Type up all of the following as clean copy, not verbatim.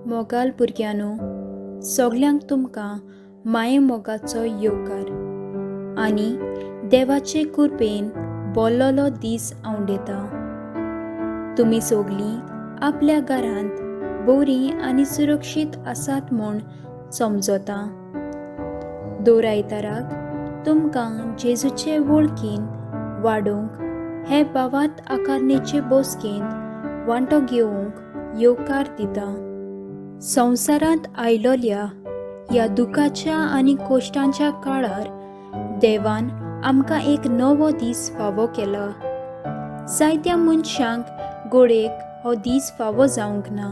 मोगाल भुरग्यांनो, सगल्यांक तुमकां माये मोगाचो येवकार आनी देवाचे कृपेन बोल्लोलो दीस आवंडेता। तुमी सगलीं आपल्या घरांत बरीं आनी सुरक्षीत आसात म्हूण समजता। दर आयताराक तुमकां जेजूचे वळखीन वाडोवंक हे भावार्थ आकारणेचे बसकेंत वांटो घेवंक येवकार दिता। संवसारांत आयलोल्या ह्या दुखाच्या आनी कश्टांच्या काळार देवान आमकां एक नवो दीस फावो केला। जायत्या मनशांक घोडेक हो दीस फावो जावंक ना,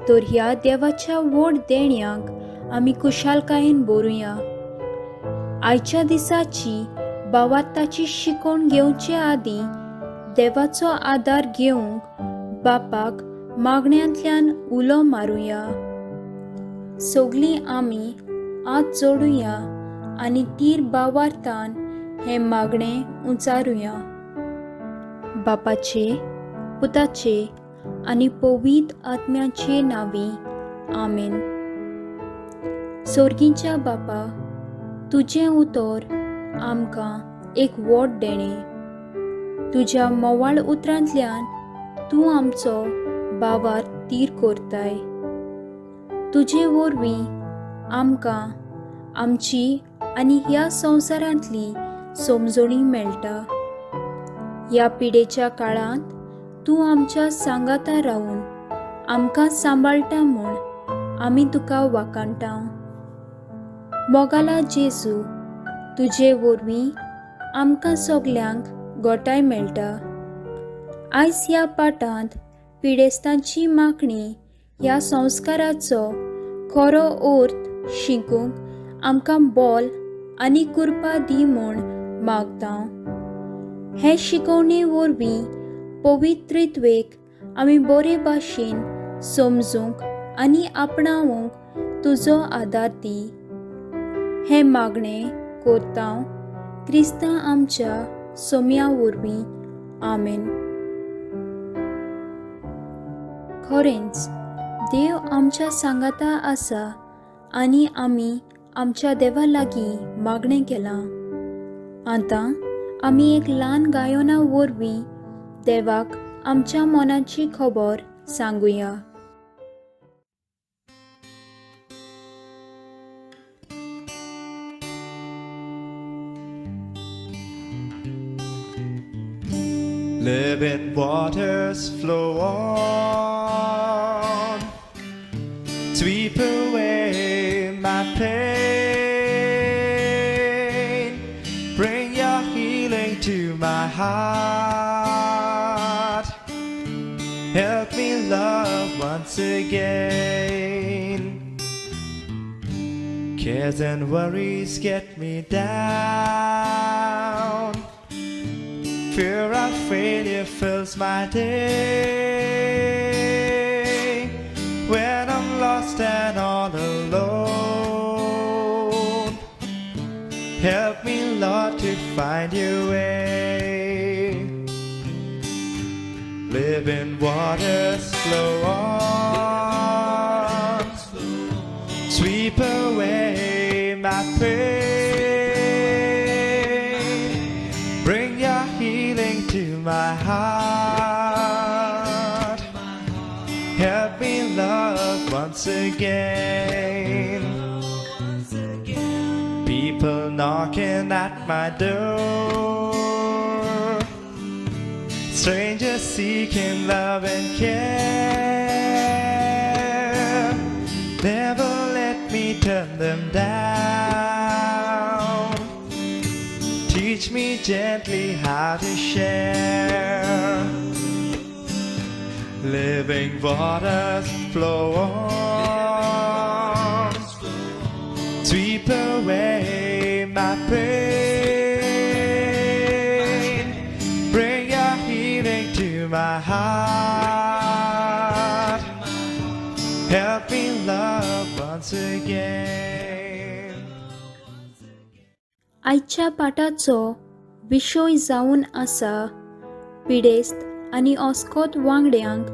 तर ह्या देवाच्या व्हड देण्यांक आमी खुशालकायेन भरुया। आयच्या दिसाची भावार्थाची शिकवण घेवचे आदीं देवाचो आदार घेवंक बापाक मागण्यांतल्यान उलो मारुया। सगलीं आमी हात जोडुया आनी तीर भावार्थान हें मागणें उंचारुया। बापाचे, पुताचे आनी पवित्र आत्म्याचे नांवी आमेन। सर्गीच्या बापा, तुजें उतर आमकां एक व्हड देणें। तुज्या मोवाळ उतरांतल्यान तूं आमचो भावार्थ तीर करताय। तुजे वरवीं आमकां आमची आनी ह्या संवसारांतली समजणी मेळटा। ह्या पिडेच्या काळांत तूं आमच्या सांगाता रावन आमकां सांबाळटा म्हूण आमी तुका वाखाणटाव। मोगाला जेजू, तुजे वरवीं आमकां सगल्यांक घोटाय मेळटा। आयज ह्या पाठांत पिडेस्तांची मागणी ह्या संस्काराचो खरो अर्थ शिकूंक आमकां बोल आनी कृपा दी म्हूण मागतां। हे शिकवणे वरवीं पवित्रत्वेक आमी बरे भाशेन समजूंक आनी आपणावंक तुजो आदार दी। हें मागणें करतां क्रिस्तां आमच्या सोम्या वरवीं आमेन। खरेंच देव आमच्या सांगाता आसा आनी आमी आमच्या देवा लागीं मागणें केलां। आतां आमी एक ल्हान गायना वरवीं देवाक आमच्या मनाची खबर सांगुया। Living waters flow on, sweep away my pain, bring your healing to my heart, help me love once again. Cares and worries get me down, fear of failure fills my day. When I'm lost and all alone, help me, Lord, to find your way. Living waters flow on, sweep away my pain, bring your healing to my heart, help me love once again. People knocking at my door, strangers seeking love and care. Never let me turn them down, teach me gently how to share. Living waters flow on, sweep away my pain, bring your healing to my heart, help me love once again. आयच्या पाठाचो विशय जावन आसा पिडेस्त आनी ऑस्कोत वांगड्यांक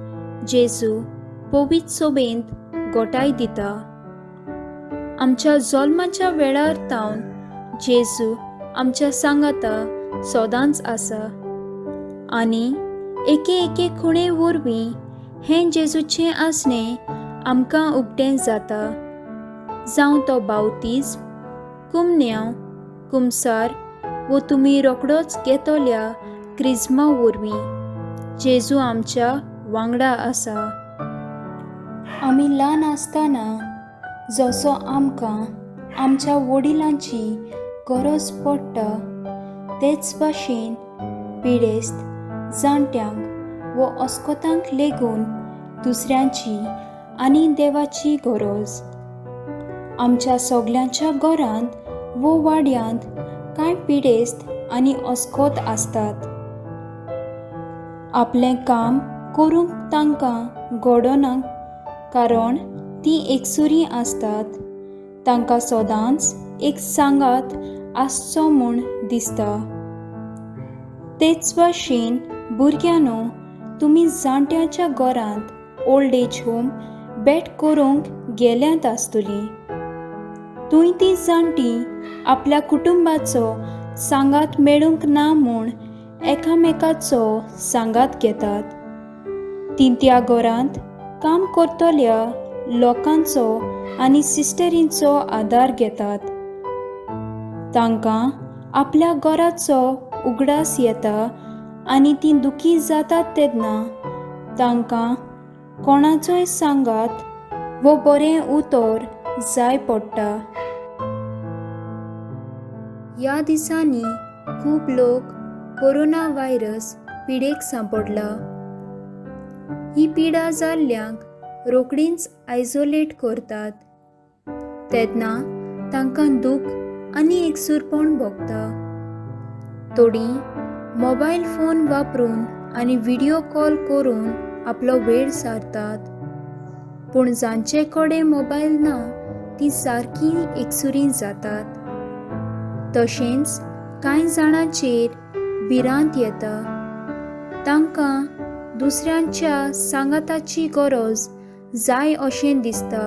जेजू पवित्र सोबेंत घोटाय दिता. आमच्या जल्माच्या वेळार तावन जेजू आमच्या सांगाता सदांच आसा आनी एके खुणे वरवीं हें जेजूचें आसणें आमकां उक्तें जाता. जावं तो बावतीस्म, कुमन्यांव, कुमसार वो तुमी रोखडोच घेतोल्या क्रिस्मा वरवीं जेजू आमच्या वांगडा आसा. आमी ल्हान आसतना जसो आमकां आमच्या वडिलांची गरज पडटा तेच भाशेन पिडेस्त, जाणट्यांक वो अस्कोतांक लेगून दुसऱ्यांची आनी देवाची गरज. आमच्या सगल्यांच्या घरांत वो वाड्यांत कांय पिडेस्त आनी अस्कोत आसतात. आपलें काम करूंक तांकां घडना कारण तीं एकसुरी आसतात. तांकां सदांच एक सांगात आसचो म्हूण दिसता. तेच भाशेन भुरग्यांनो, तुमी जाणट्यांच्या घरांत ओल्ड एज होम भेट करूंक गेल्यांत आसतलीं. थंय तीं जाणटीं आपल्या कुटुंबाचो सांगात मेळूंक ना म्हूण एकामेकाचो सांगात घेतात. तीं त्या घरांत काम करतल्या लोकांचो आनी सिस्टरींचो आदार घेतात. तांकां आपल्या घराचो उगडास येता आनी तीं दुखी जातात तेन्ना तांकां कोणाचोय सांगात वो बरें उतर जाय पडटा. ह्या दिसांनी खूब लोक कोरोना व्हायरस पिडेक सांपडला. ही पिडा जाल्ल्यांक रोखडींच आयसोलेट करतात. तेन्ना तांकां दूख आनी एकसुरपण भोगता. थोडीं मोबायल फोन वापरून आनी व्हिडिओ कॉल करून आपलो वेळ सारतात. पूण जांचे कडेन मोबायल ना तीं सारकीं एकसुरी जातात. तशेंच कांय जाणांचेर भिरांत येता. तांकां दुसऱ्यांच्या सांगाताची गरज जाय अशें दिसता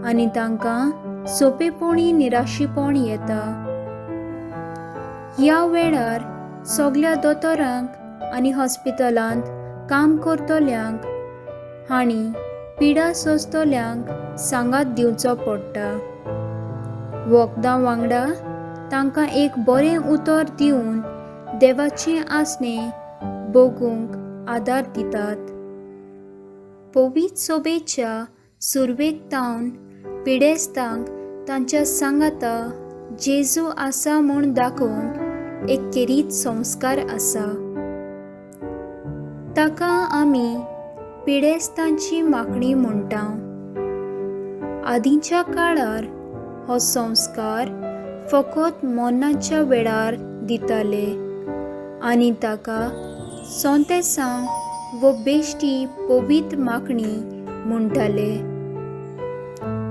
आनी तांकां सोंपेपणी निराशीपण येता. ह्या वेळार सगल्या दोतोरांक आनी हॉस्पिटलांत काम करतल्यांक हांणी पिडा सोंसतल्यांक सांगात दिवचो पडटा. वखदां वांगडा तांकां एक बरें उतर दिवन देवाचें आसणें भोगूंक आदार दितात. पवित्र सोबेच्या सुरवेक तावन पिडेस्तांक तांच्या सांगाता जेजू आसा म्हूण दाखोवंक एक केरीत संस्कार आसा. ताका आमी पिडेस्तांची मागणी म्हणटा. आदींच्या काळार हो संस्कार फकत मरणाच्या वेळार दिताले आनी ताका सोंतेसां वो बेश्टी पवित्र मागणी म्हणटाले.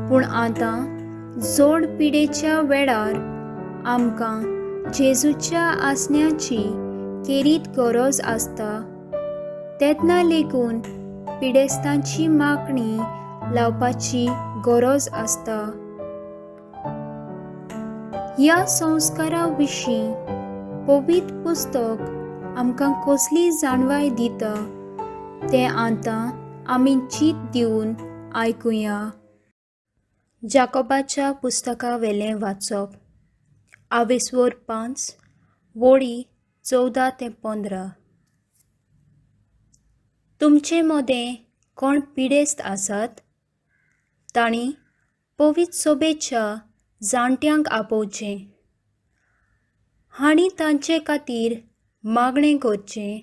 पूण आतां जोड पिडेच्या वेळार आमकां जेजूच्या आसण्याची केरीत गरज आसता. तेन्ना लेगून पिडेस्तांची मागणी लावपाची गरज आसता. ह्या संस्कारा विशीं पवित्र पुस्तक आमकां कसली जाणवाय दिता तें आतां आमी चीत दिवन आयकुया. जाकोबाच्या पुस्तका वेलें वाचप. आवेसवर 5 वळी 14 ते 15. तुमचे मदें कोण पिडेस्त आसात? तांणी पवित्र सोबेच्या जाणट्यांक आपोवचें. हांणी तांचे खातीर मागणें करचें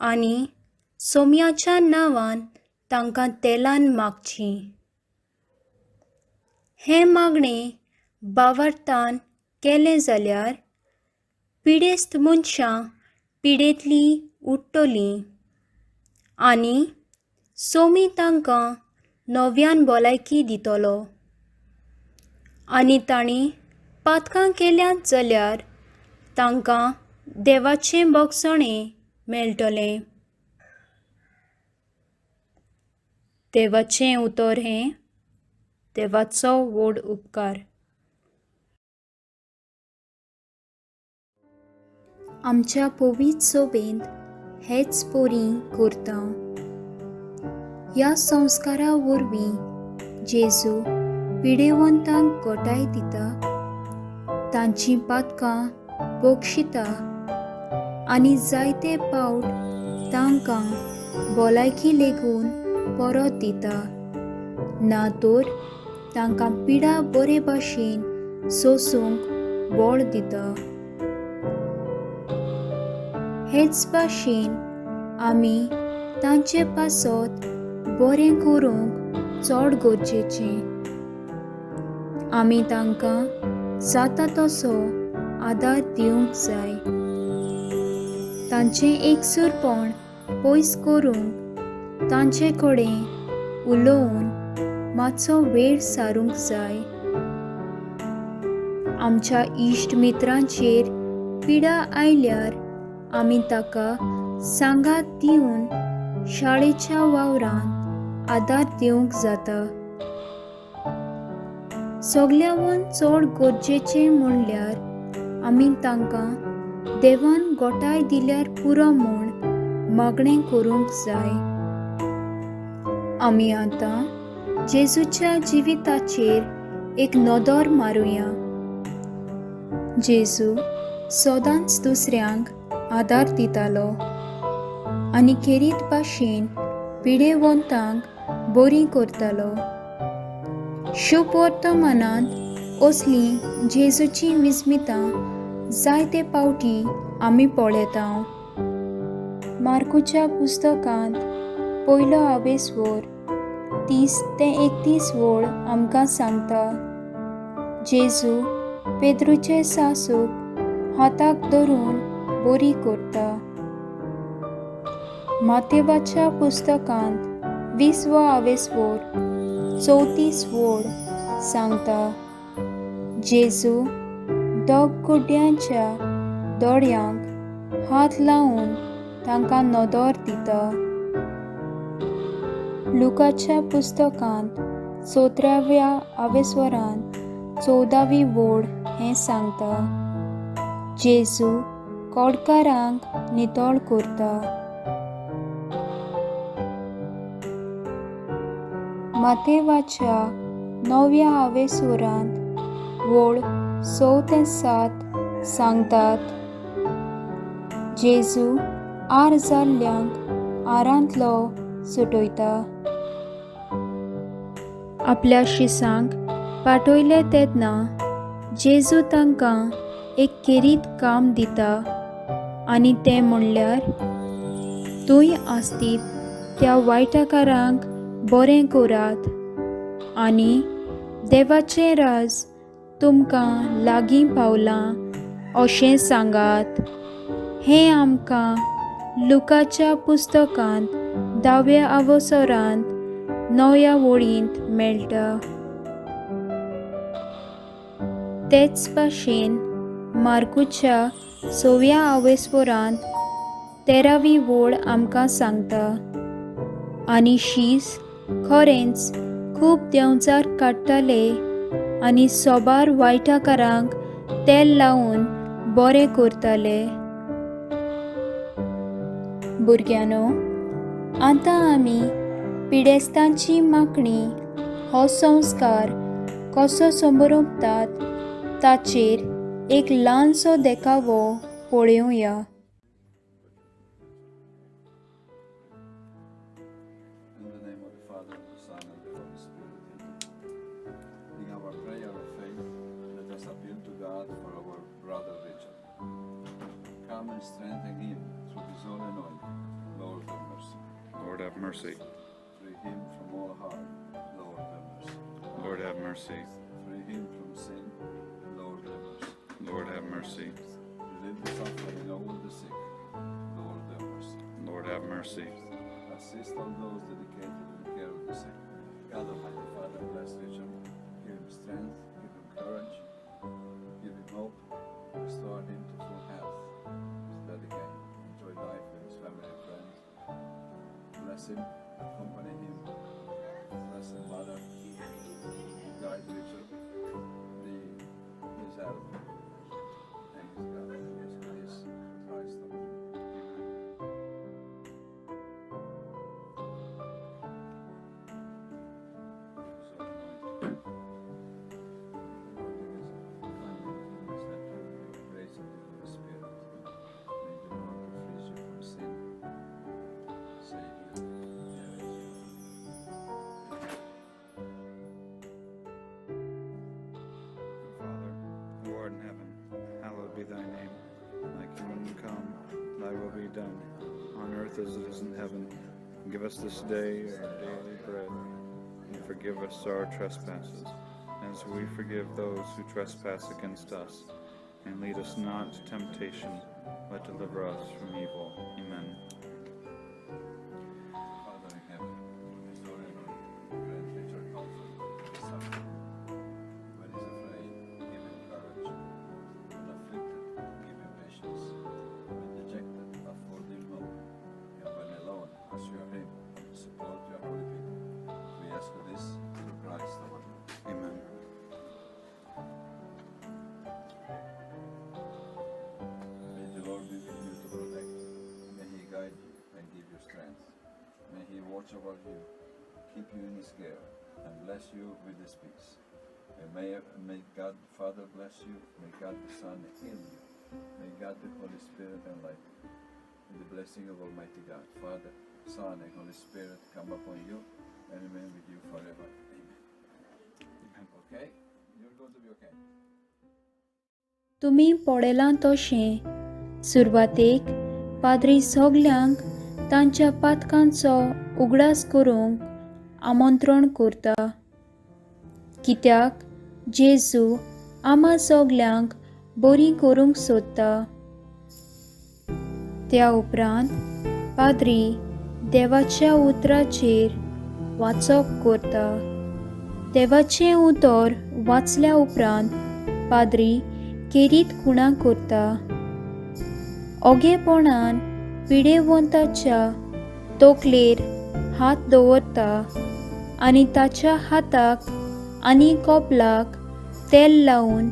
आनी सोम्याच्या नांवान तांकां तेलान मागचीं. हें मागणें भावार्थान केलें जाल्यार पिडेस्त मनशां पिडेंतलीं उठटलीं आनी सोमी तांकां नव्यान भलायकी दितलो. आनी तांणी पातकां केल्यांत जाल्यार तांकां देवाचें भोगसणें मेळटलें. देवाचें उतर हें देवाचो व्हड उपकार. आमच्या पवित्र सोबेंत हेच पोरी करता. ह्या संस्कारा वरवीं जेजू पिडेवंतांक घोटाय दिता, तांची पातकां बक्षिता आनी जायते पावट तांकां भलायकी लेगून परत दिता, ना तर तांकां पिडा बरे भाशेन सोसूंक बळ दिता. हेच भाशेन आमी तांचे पासत बरें करूंक चड गरजेचें. आमी तांकां जाता तसो आदार दिवंक जाय. तांचें एकसुरपण पयस करूंक तांचे कडेन उलोवन मातसो वेळ सारूंक जाय. आमच्या इश्ट मित्रांचेर पिडा आयल्यार आमी ताका सांगात दिवन शाळेच्या वावरांत आदार दिवंक जाता. सगळ्यावन चड गरजेचें म्हणल्यार आमी तांकां देवान घोटाय दिल्यार पुरो म्हूण मागणें करूंक जाय. आमी आतां जेजूच्या जिविताचेर एक नदर मारुया. जेजू सदांच दुसऱ्यांक आदार दितालो आनी खेरीत भाशेन पिडेवंतांक बरी करतालो. शुभ वर्तमानांत असलीं जेजूची विस्मितां जायते पावटी आमी पळयता. मार्कूच्या पुस्तकांत 1 आवेसवर 30 ते 31 वळ आमकां सांगता. जेजू पेद्रूचे सासूक हाताक धरून बरी करता. मातेवाच्या पुस्तकांत 20 आवेसवर 34 वळ सांगता. जेजू दोग दोळ्यांक हात लावन तांकां नदर दिता. लुकाच्या पुस्तकांत 17 आवेसवरांत 14वी वळ हें सांगता. जेजू कोडकारांक नितळ करता. मातेवाच्या 9 आवेसवरांत वळ 6 ते 7 सांगतात. जेजू आर जाल्ल्यांक आरांतलो सुटयता. आपल्या शिसांक पाठयले तेन्ना जेजू तांकां एक खेरीत काम दिता आनी तें म्हणल्यार थंय आसतीत त्या वायटाकारांक बरें करात आनी देवाचें राज तुमकां लागीं पावलां अशें सांगात. हें आमकां लुकाच्या पुस्तकांत 10 आवेसवरांत 9 वळींत मेळटा. तेच भाशेन मार्कूच्या 6 आवेसवरांत 13वी वळ आमकां सांगता. आनी शीस खरेंच खूब देंवचार काडटाले आनी सोबार वायटाकारांक तेल लावन बरें करताले. भुरग्यांनो, आतां आमी पिडेस्तांची मागणी हो संस्कार कसो समोरतात ताचेर एक ल्हानसो देखावो पळोवया. In the name of the Father, the Son, and the Holy Spirit. In our prayer of faith, let us appeal to God for our brother Richard. Come and strengthen him through his own anointing. Lord have mercy. Lord have mercy. Free him from all harm. Lord have mercy. Lord have mercy. Free him from sin. Lord have mercy. Lord have mercy. Relieve the suffering and all the sick. Lord have mercy. Lord have mercy. Assist all those dedicated to the care of the sick. God Almighty Father, bless Richard. Give him strength, give him courage, give him hope, restore him to full health, so that he can enjoy life with his family and friends. Bless him, accompany him, himself and his God. Yes, it is Christ the Lord. Grace of the Holy Spirit. May the Lord frees you from sin. Save you. Father, who art in heaven, hallowed be thy name. Thy kingdom come, thy will be done, on earth as it is in heaven. Give us this day our daily bread, and forgive us our trespasses, as we forgive those who trespass against us. And lead us not to temptation, but deliver us from evil. Amen. Father in heaven, restore and grant Richard comfort in his suffering. When he is afraid, give him courage. When afflicted, give him patience. When dejected, afford him hope. And when alone, assure him of the support your holy people. We ask for this through Christ our Lord. Amen. May the Lord be with you to protect. May he guide you and give you strength. May he watch over you, keep you in his care, and bless you with his peace. And may God the Father bless you. May God the Son heal you. May God the Holy Spirit enlighten you. May the blessing of Almighty God, Father, Son, and Holy Spirit come upon you and remain with you forever. Amen. Okay? You're going to be okay. तुमी पळयलां तशें सुरवातेक पाद्री सगल्यांक तांच्या पातकांचो उगडास करूंक आमंत्रण करता, कित्याक जेजू आम्हा सगल्यांक बरी करूंक सोदता. त्या उपरांत पाद्री देवाच्या उतराचेर वाचप करता. देवाचें उतर वाचल्या उपरांत पाद्री केरीत खुणा करता. ओगेपणान पिडेवंताच्या तोकलेर हात दवरता आनी ताच्या हाताक आनी कपलाक तेल लावन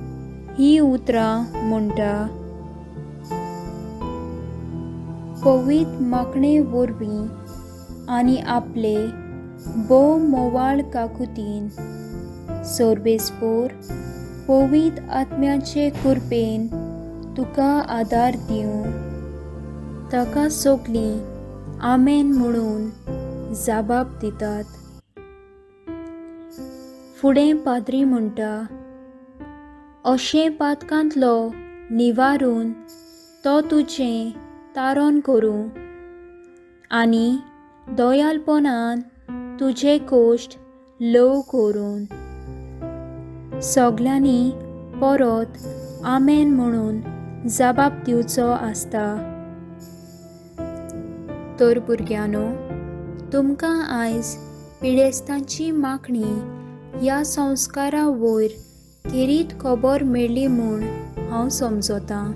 ही उतरां म्हणटा. पवीत माखणे वरवीं आनी आपले बोव मोवाळ काकुतीन सोर्बेस्पोर पवीत आत्म्याचे कृपेन तुका आदार दिवं. ताका सगलीं आमेन म्हणून जाबाब दितात. फुडें पाद्री म्हणटा, अशें पातकांतलो निवारून तो तुजें तारण करूं आनी दयाळपणान तुजे कोश्ट ल्हव करून. सगल्यांनी परत आमेन म्हणून जाबाब दिवचो आसता. तर भुरग्यांनो, तुमकां आयज पिडेस्तांची मागणी ह्या संस्कारा वयर केरीत खबर मेळ्ळी म्हूण हांव समजतां.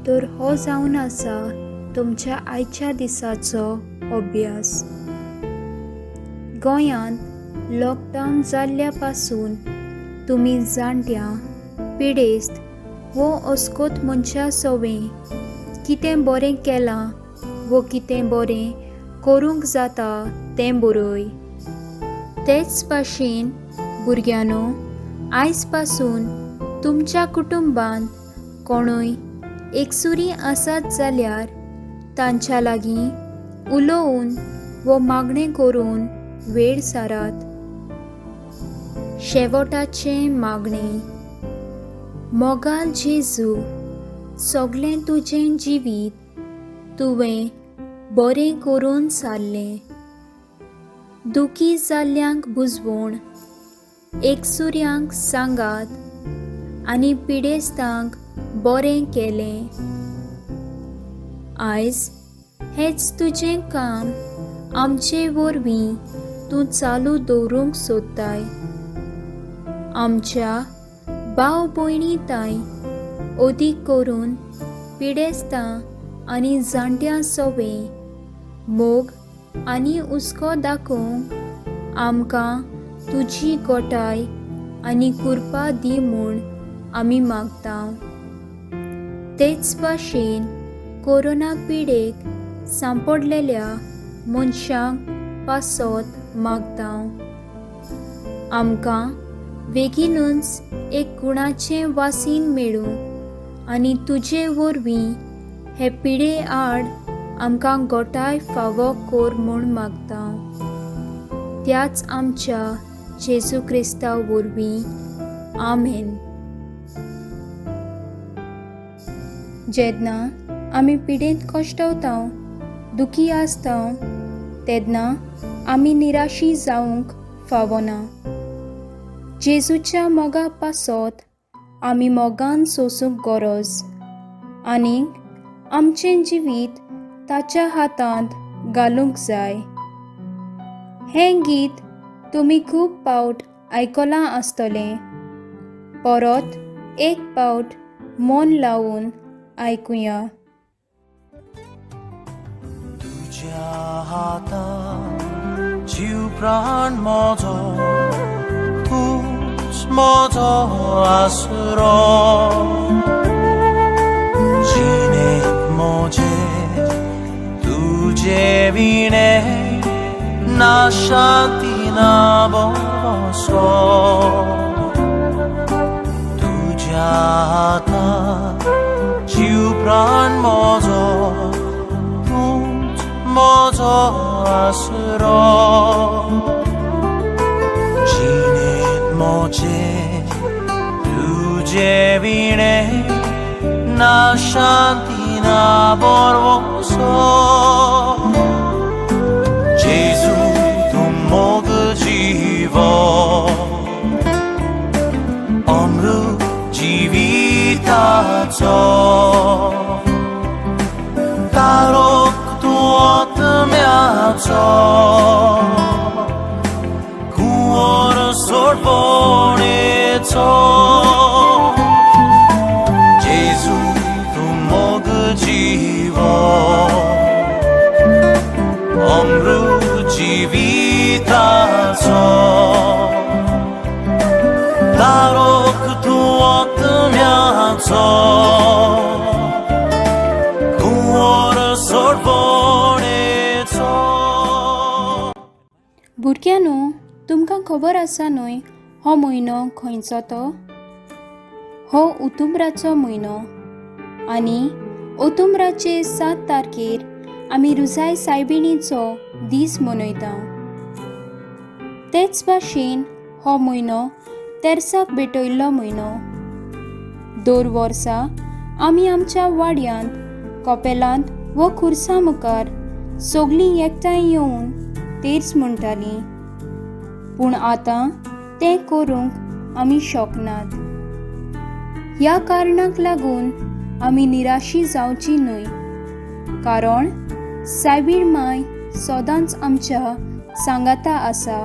तर हो जावन आसा तुमच्या आयच्या दिसाचो अभ्यास. गोंयांत लॉकडावन जाल्ल्या पासून तुमी जाणट्यां, पिडेस्त वो अस्कोत मनशा सवें कितें बरें केलां वो कितें बरें करूंक जाता तें बरय. तेच भाशेन भुरग्यांनो, आयज पासून तुमच्या कुटुंबांत कोणूय एकसुरी आसात जाल्यार तांच्या लागीं उलोवन वो मागणें करून वेळ सारात. शेवटाचें मागणें. मोगाल जेजू, सगलें तुजें जिवीत तुवें बरें करून सारलें. दुखी जाल्ल्यांक बुजवून, एकसुऱ्यांक सांगात आनी पिडेस्तांक बरें केलें. आयज हेच तुजें काम आमचे वरवीं तूं चालू दवरूंक सोदताय. आमच्या भाव भयणी ताई अदीक करून पिडेस्तां आनी जाणट्यां सवें मोग आनी हुस्को दाखोवंक आमकां तुजी गोठाय आनी कृपा दी म्हूण आमी मागता. तेच भाशेन कोरोना पिडेक सांपडलेल्या मनशांक पासत मागता. आमकां बेगीनूच एक गुणाचें वासीन मेळूं आनी तुजे वरवीं हे पिडे आड आमकां गोठाय फावो कोर म्हूण मागता. त्याच आमच्या जेजू क्रिस्ता वरवीं आमेन. जेन्ना आमी पिडेंत कश्टवता, दुखी आसता, तेन्ना आमी निराशी जावंक फावना. जेजूच्या मोगा पासत आमी मोगान सोंसूंक गरज आनीक आमचें जिवीत ताच्या हातांत घालूंक जाय. हें गीत तुमी खूब फावट आयकलां आसतलें. परत एक फावट मन लावून आयकुया. तुझ्या हातांत जीव प्राण म्हजो, तूच म्हजो आसरो. जिणेंत म्हजे तुजे विणे ना शांती ना भरवसो. तुझ्या हातांत जीव प्राण म्हजो, तूच म्हजो आसरो. जिणेंत म्हजे तुजे विणे ना शांती ना भरवसो. जेजू तूं मोग जिवो, अमृत जिविताचो. तारोक तूं आत्म्याचो, कुंवर सोडवणेचो. जेजू तूं मोग जिवो, अमृत जिविताचो. तारोक तूं आत्म्याचो, कुंवर सोडवणेचो. भुरग्यांनो, तुमकां खबर आसा न्हय हो म्हयनो खंयचो तो? हो ऑक्टोबराचो म्हयनो आनी ऑक्टोबराचे 7 तारखेर आमी रुजाय सायबिणीचो दीस मनयता. तेच भाशेन हो म्हयनो तेर्साक भेटयल्लो म्हयनो. दर वर्सा आमी आमच्या वाड्यांत, कपेलांत व खुर्सा मुखार सगळीं एकठांय येवन तेर्स म्हणटालीं. पूण आतां तें करूंक आमी शकनात. ह्या कारणाक लागून आमी निराशी जावची न्हय, कारण सायबीण माय सदांच आमच्या सांगाता आसा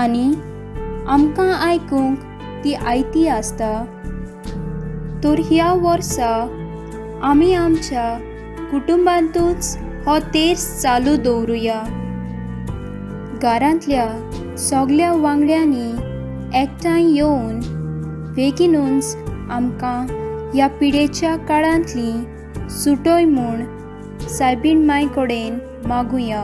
आनी आमकां आयकूंक ती आयती आसता. तर ह्या वर्सा आमी आमच्या कुटुंबांतूच हो तेर्स चालू दवरुया. घरांतल्या सगळ्या वांगड्यांनी एकठांय येवन बेगीनूच आमकां ह्या पिडेच्या काळांतली सुटोय म्हूण सायबीण माय कडेन मागुया.